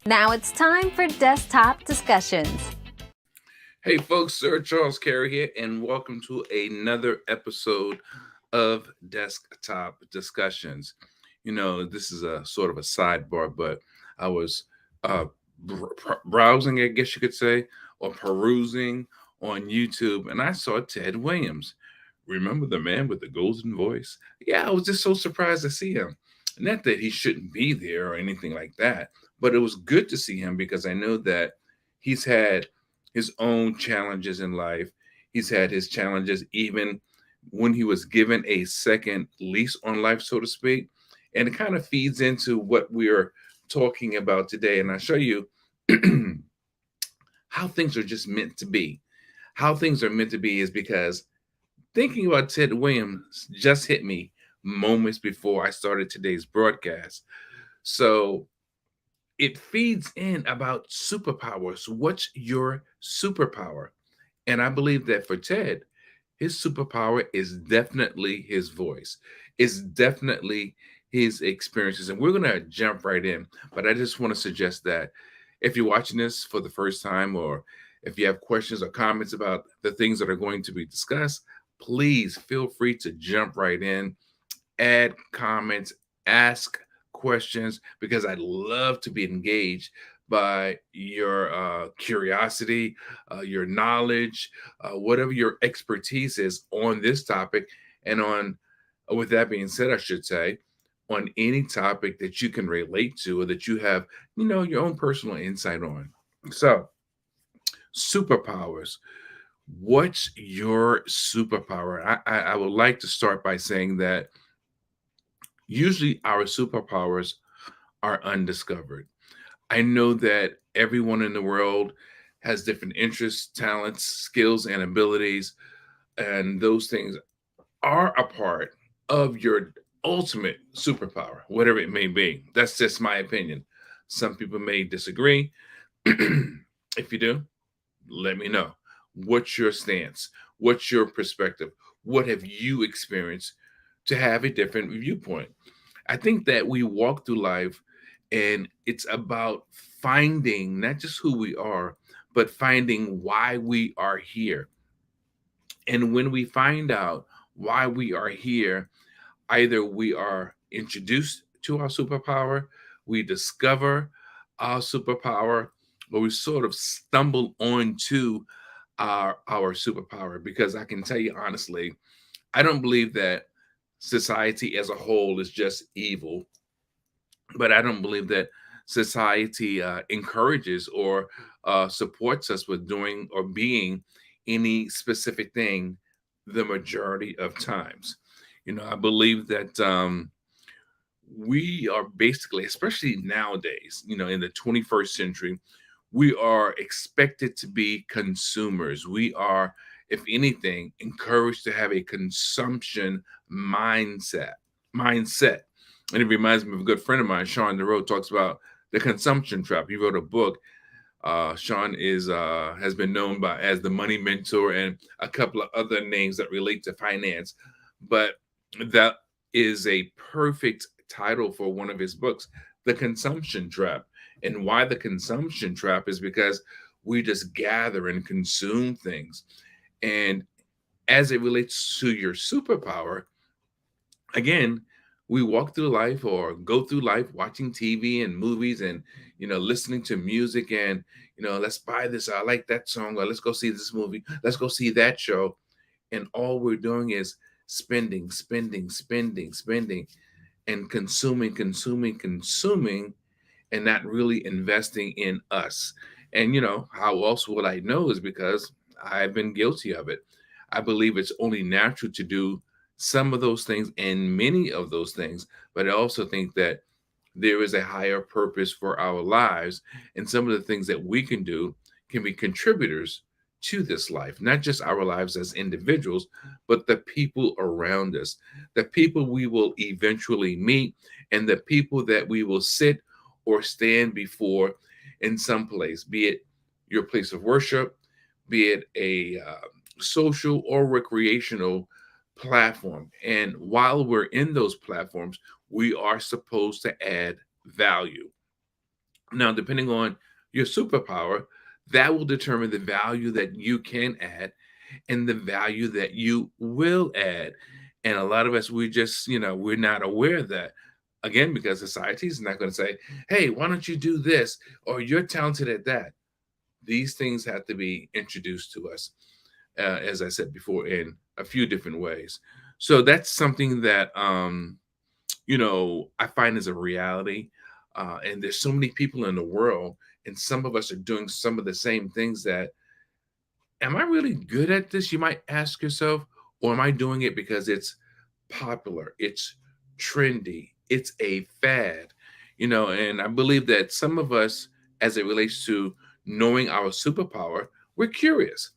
Now it's time for desktop discussions. Hey folks, Sir Charles Carey here, and welcome to another episode of Desktop Discussions. This is a sort of a sidebar, but I was uh, browsing, I guess you could say, or perusing on YouTube, and I saw Ted Williams. Remember the man with the golden voice? Yeah, I was just so surprised to see him. Not that he shouldn't be there or anything like that, but it was good to see him because I know that he's had his own challenges in life. He's had his challenges even when he was given a second lease on life, so to speak. And it kind of feeds into what we're talking about today. And I'll show you how things are just meant to be. How things are meant to be is because thinking about Ted Williams just hit me moments before I started today's broadcast. So it feeds in about superpowers. What's your superpower? And I believe that for Ted, his superpower is definitely his voice. It's definitely his experiences. And we're going to jump right in. But I just want to suggest that if you're watching this for the first time, or if you have questions or comments about the things that are going to be discussed, please feel free to jump right in, add comments, ask questions, because I'd love to be engaged by your curiosity, your knowledge, whatever your expertise is on this topic. And with that being said, I should say, on any topic that you can relate to or that you have, your own personal insight on. So, superpowers. What's your superpower? I would like to start by saying that usually our superpowers are undiscovered. I know that everyone in the world has different interests, talents, skills, and abilities, and those things are a part of your ultimate superpower, whatever it may be. That's just my opinion. Some people may disagree. If you do, let me know. What's your stance? What's your perspective? What have you experienced to have a different viewpoint? I think that we walk through life and it's about finding not just who we are, but finding why we are here. And when we find out why we are here, either we are introduced to our superpower, we discover our superpower, or we sort of stumble onto our superpower. Because I can tell you honestly, I don't believe that society as a whole is just evil, but I don't believe that society encourages or supports us with doing or being any specific thing the majority of times. I believe that we are basically, especially nowadays, in the 21st century, we are expected to be consumers. We are, if anything, encouraged to have a consumption mindset. Mindset. And it reminds me of a good friend of mine, Sean DeRoe, talks about the consumption trap. He wrote a book. Sean is has been known by as the money mentor and a couple of other names that relate to finance. But that is a perfect title for one of his books, The Consumption Trap. And why the consumption trap is because we just gather and consume things. And as it relates to your superpower, again, we walk through life or go through life watching TV and movies and listening to music and let's buy this. I like that song. Or let's go see this movie. Let's go see that show. And all we're doing is spending, spending, spending, spending, and consuming, consuming, consuming, and not really investing in us. And how else would I know is because I've been guilty of it. I believe it's only natural to do some of those things and many of those things, but I also think that there is a higher purpose for our lives, and some of the things that we can do can be contributors to this life, not just our lives as individuals, but the people around us, the people we will eventually meet, and the people that we will sit or stand before in some place, be it your place of worship, be it a social or recreational platform. And while we're in those platforms, we are supposed to add value. Now, depending on your superpower, that will determine the value that you can add and the value that you will add. And a lot of us, we just, we're not aware of that. Again, because society is not going to say, hey, why don't you do this? Or you're talented at that. These things have to be introduced to us, as I said before, in a few different ways. So that's something that, I find is a reality. And there's so many people in the world, and some of us are doing some of the same things that, am I really good at this? You might ask yourself, or am I doing it because it's popular, it's trendy, it's a fad? And I believe that some of us, as it relates to knowing our superpower, we're curious.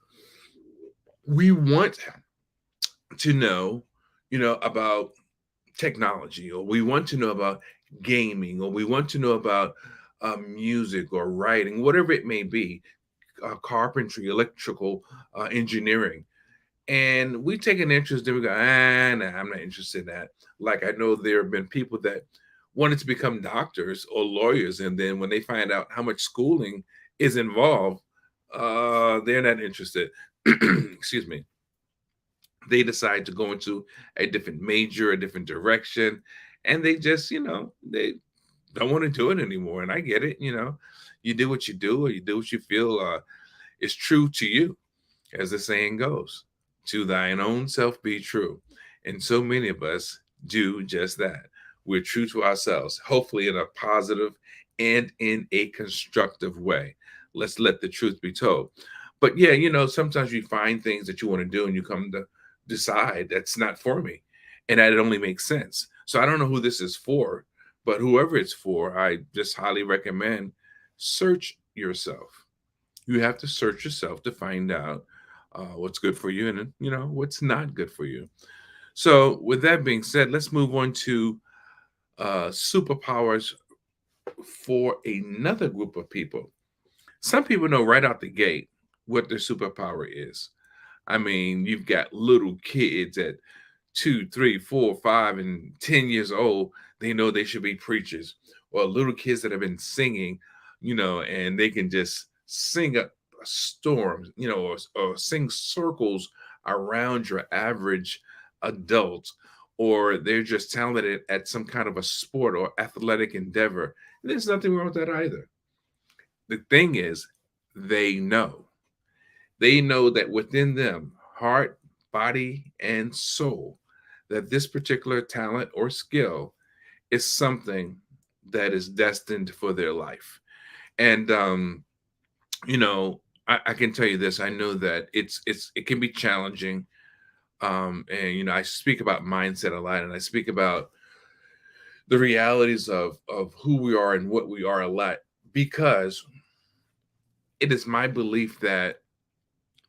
We want to know, about technology, or we want to know about gaming, or we want to know about music or writing, whatever it may be, carpentry, electrical, engineering. And we take an interest, then we go, nah, I'm not interested in that. Like, I know there have been people that wanted to become doctors or lawyers, and then when they find out how much schooling is involved, they're not interested. Excuse me. They decide to go into a different major, a different direction, and they just, they don't want to do it anymore. And I get it. You do what you do, or you do what you feel is true to you, as the saying goes, to thine own self be true. And so many of us do just that. We're true to ourselves, hopefully in a positive and in a constructive way. Let's let the truth be told. But yeah, sometimes you find things that you want to do and you come to decide that's not for me. And that it only makes sense. So I don't know who this is for, but whoever it's for, I just highly recommend search yourself. You have to search yourself to find out what's good for you, and what's not good for you. So with that being said, let's move on to superpowers for another group of people. Some people know right out the gate what their superpower is. I mean, you've got little kids at 2, 3, 4, 5, and 10 years old. They know they should be preachers, or little kids that have been singing, and they can just sing up a storm, or sing circles around your average adult, or they're just talented at some kind of a sport or athletic endeavor. There's nothing wrong with that either. The thing is, they know. They know that within them, heart, body, and soul, that this particular talent or skill is something that is destined for their life. And I can tell you this. I know that it can be challenging. And I speak about mindset a lot, and I speak about the realities of who we are and what we are a lot, because it is my belief that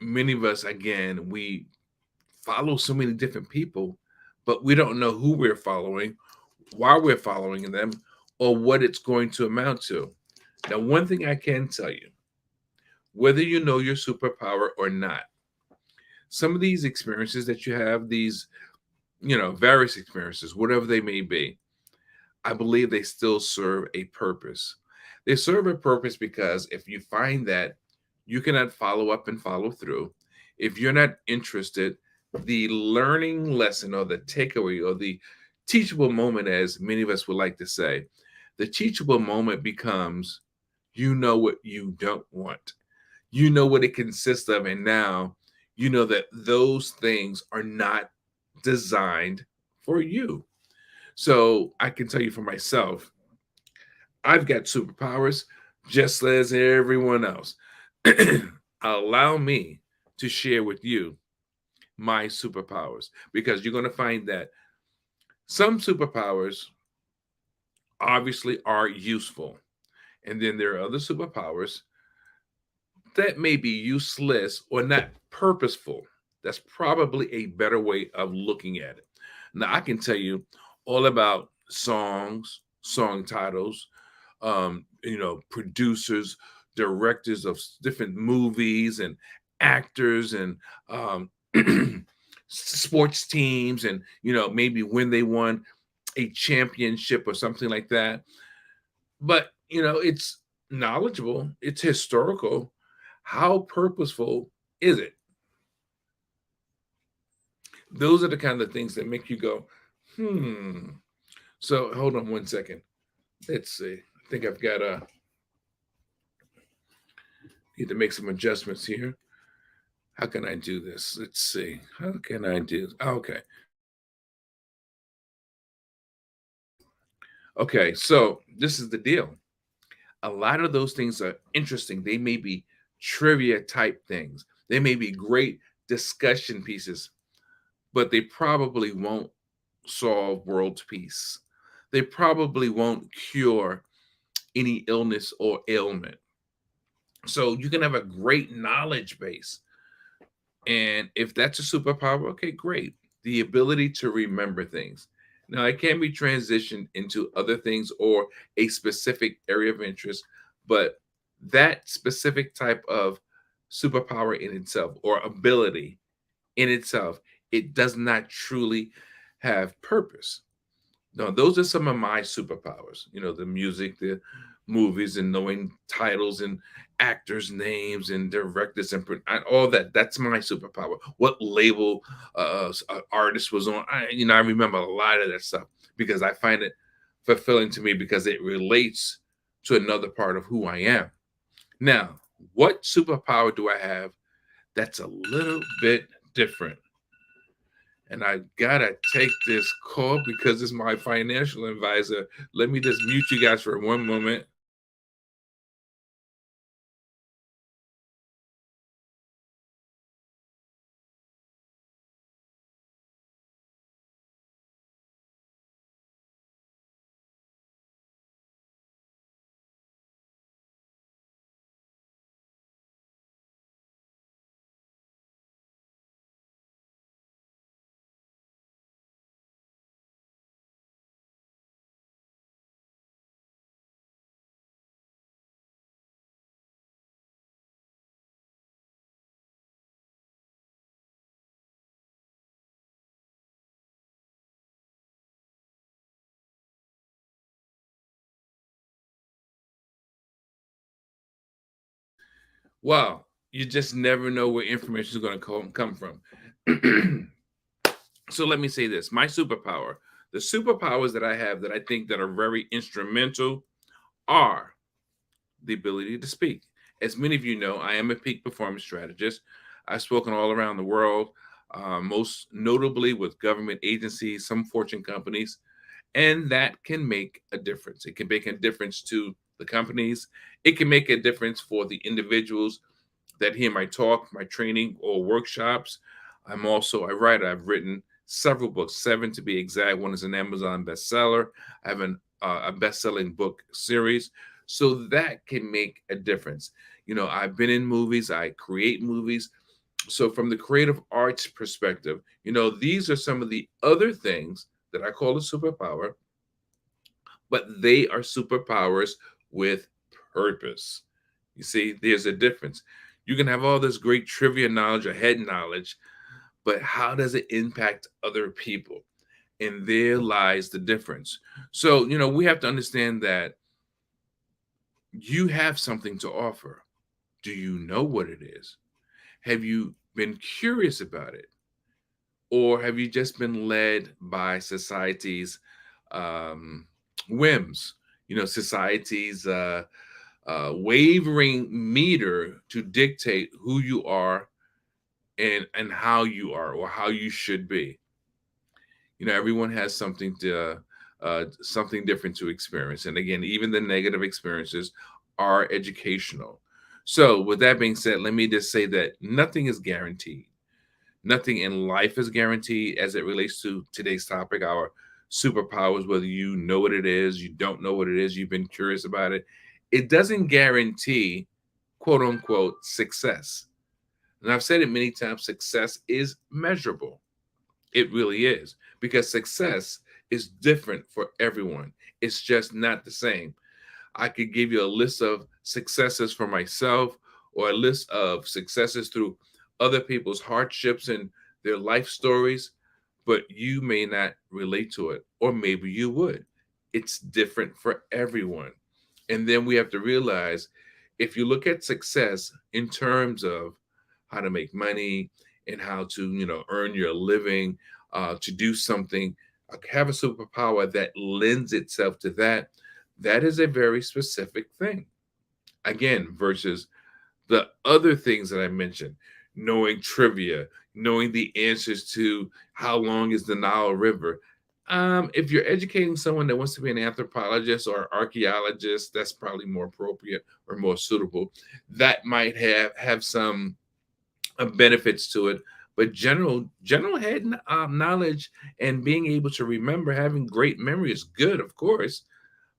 many of us, again, we follow so many different people, but we don't know who we're following, why we're following them, or what it's going to amount to. Now, one thing I can tell you, whether you know your superpower or not, some of these experiences that you have, these, various experiences, whatever they may be, I believe they still serve a purpose. They serve a purpose because if you find that you cannot follow up and follow through, if you're not interested, the learning lesson or the takeaway or the teachable moment, as many of us would like to say, the teachable moment becomes, you know what you don't want. You know what it consists of. And now you know that those things are not designed for you. So I can tell you for myself, I've got superpowers just as everyone else. Allow me to share with you my superpowers, because you're going to find that some superpowers obviously are useful. And then there are other superpowers that may be useless or not purposeful. That's probably a better way of looking at it. Now, I can tell you all about songs, song titles, producers, directors of different movies, and actors, and sports teams, and maybe when they won a championship or something like that. But it's knowledgeable, it's historical. How purposeful is it? Those are the kind of things that make you go, hmm. So hold on one second. Let's see. I think I've got to need to make some adjustments here. How can I do this? Let's see. How can I do? Okay. Okay. So this is the deal. A lot of those things are interesting. They may be trivia type things. They may be great discussion pieces, but they probably won't solve world peace. They probably won't cure any illness or ailment. So you can have a great knowledge base. And if that's a superpower, okay, great. The ability to remember things. Now, it can be transitioned into other things or a specific area of interest, but that specific type of superpower in itself or ability in itself, it does not truly have purpose. No, those are some of my superpowers. The music, the movies, and knowing titles and actors' names and directors and all that. That's my superpower. What label artist was on? I remember a lot of that stuff because I find it fulfilling to me because it relates to another part of who I am. Now, what superpower do I have that's a little bit different? And I gotta take this call because it's my financial advisor. Let me just mute you guys for one moment. Wow, you just never know where information is going to come from. So let me say this: my superpower, the superpowers that I have that I think that are very instrumental, are the ability to speak. As many of you know, I am a peak performance strategist. I've spoken all around the world, most notably with government agencies, some fortune companies, and that can make a difference. It can make a difference to the companies. It can make a difference for the individuals that hear my talk, my training, or workshops. I write. I've written several books, seven to be exact. One is an Amazon bestseller. I have a best-selling book series, so that can make a difference. I've been in movies. I create movies. So from the creative arts perspective, these are some of the other things that I call a superpower, but they are superpowers with purpose. You see, there's a difference. You can have all this great trivia knowledge or head knowledge, but how does it impact other people? And there lies the difference. So, we have to understand that you have something to offer. Do you know what it is? Have you been curious about it? Or have you just been led by society's um, whims? Society's wavering meter to dictate who you are and how you are or how you should be. Everyone has something different to experience, and again, even the negative experiences are educational. So, with that being said, let me just say that nothing is guaranteed. Nothing in life is guaranteed as it relates to today's topic, our superpowers, whether you know what it is, you don't know what it is, you've been curious about it. It doesn't guarantee, quote unquote, success. And I've said it many times, success is measurable. It really is, because success is different for everyone. It's just not the same. I could give you a list of successes for myself or a list of successes through other people's hardships and their life stories, but you may not relate to it, or maybe you would. It's different for everyone. And then we have to realize if you look at success in terms of how to make money and how to, earn your living, to do something, have a superpower that lends itself to that, that is a very specific thing. Again, versus the other things that I mentioned, knowing trivia, knowing the answers to how long is the Nile River. If you're educating someone that wants to be an anthropologist or archaeologist, that's probably more appropriate or more suitable. That might have some benefits to it, but general head knowledge and being able to remember, having great memory is good, of course,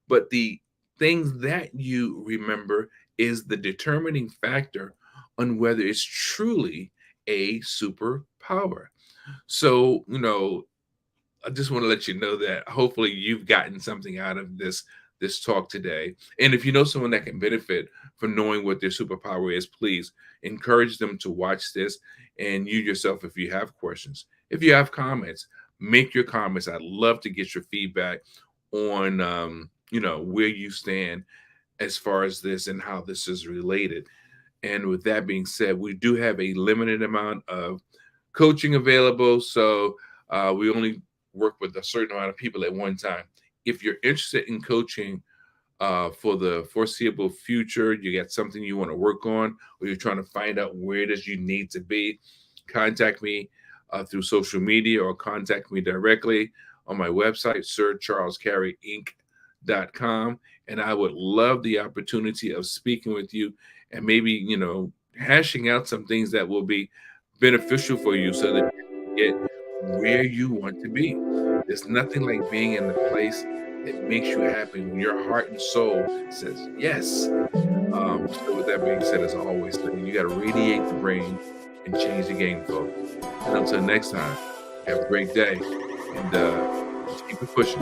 but the things that you remember is the determining factor on whether it's truly a superpower. So, I just want to let you know that hopefully you've gotten something out of this talk today. And if you know someone that can benefit from knowing what their superpower is, please encourage them to watch this. And you yourself, if you have questions, if you have comments, make your comments. I'd love to get your feedback on where you stand as far as this and how this is related. And with that being said, we do have a limited amount of coaching available. So we only work with a certain amount of people at one time. If you're interested in coaching for the foreseeable future, you got something you want to work on, or you're trying to find out where it is you need to be, contact me through social media or contact me directly on my website, sircharlescareyinc.com. And I would love the opportunity of speaking with you and maybe, hashing out some things that will be beneficial for you so that you can get where you want to be. There's nothing like being in the place that makes you happy when your heart and soul says yes. So with that being said, as I always say, you got to radiate the brain and change the game, folks. And until next time, have a great day and just keep it pushing.